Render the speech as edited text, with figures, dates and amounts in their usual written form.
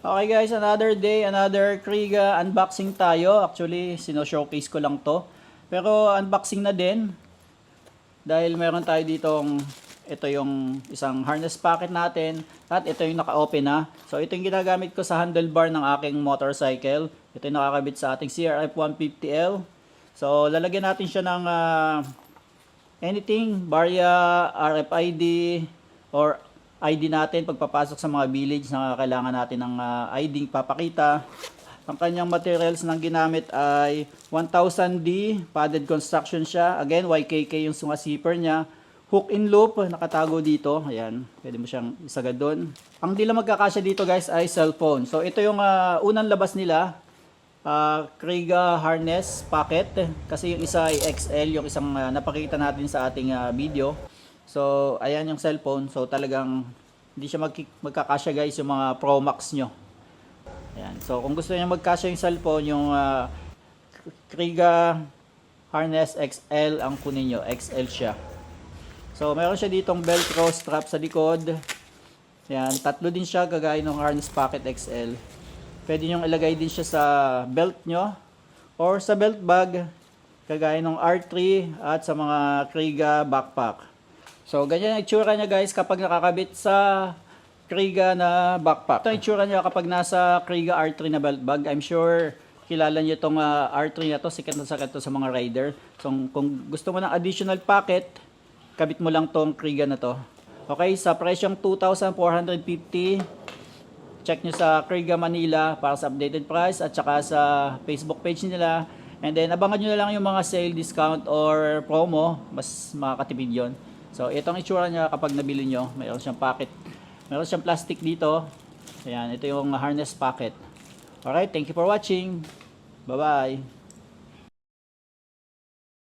Okay guys, another day, another Kriega unboxing tayo. Actually, sino-showcase ko lang to. Pero unboxing na din. Dahil meron tayo ditong, ito yung isang harness packet natin. At ito yung naka-open na. So ito yung ginagamit ko sa handlebar ng aking motorcycle. Ito yung nakakabit sa ating CRF 150L. So lalagyan natin siya ng anything, barya, RFID, or ID natin pagpapasok sa mga village na kailangan natin ng ID papakita. Ang kanyang materials na ginamit ay 1000D, padded construction siya. Again, YKK yung zipper niya. Hook in loop, nakatago dito. Ayan, pwede mo siyang isagad doon. Ang di lang magkakasya dito guys ay cellphone. So ito yung unang labas nila. Kriega harness packet. Kasi yung isa ay XL, yung isang napakita natin sa ating video. So, ayan yung cellphone. So, talagang hindi siya magkakasya guys yung mga Pro Max nyo. Ayan. So, kung gusto niyo magkasya yung cellphone, yung Kriega Harness XL ang kunin nyo. XL siya. So, meron siya ditong Velcro strap sa likod. Ayan. Tatlo din siya kagaya ng Harness Packet XL. Pwede nyo ilagay din siya sa belt nyo or sa belt bag kagaya ng R3 at sa mga Kriega backpack. So, ganyan ang itsura niya guys kapag nakakabit sa Kriega na backpack. Ito ang itsura niya kapag nasa Kriega R3 na belt bag. I'm sure kilala niyo itong R3 na to. Sikat na sikat to sa mga rider. So, kung gusto mo ng additional packet, kabit mo lang tong Kriega na to. Okay, sa presyong 2,450, check nyo sa Kriega Manila para sa updated price at saka sa Facebook page nila. And then, abangan nyo na lang yung mga sale, discount, or promo. Mas makakatipid yun. So, itong itsura niya kapag nabili nyo, mayroon siyang packet. Mayroon siyang plastic dito. Ayan, ito yung harness packet. Alright, thank you for watching. Bye-bye.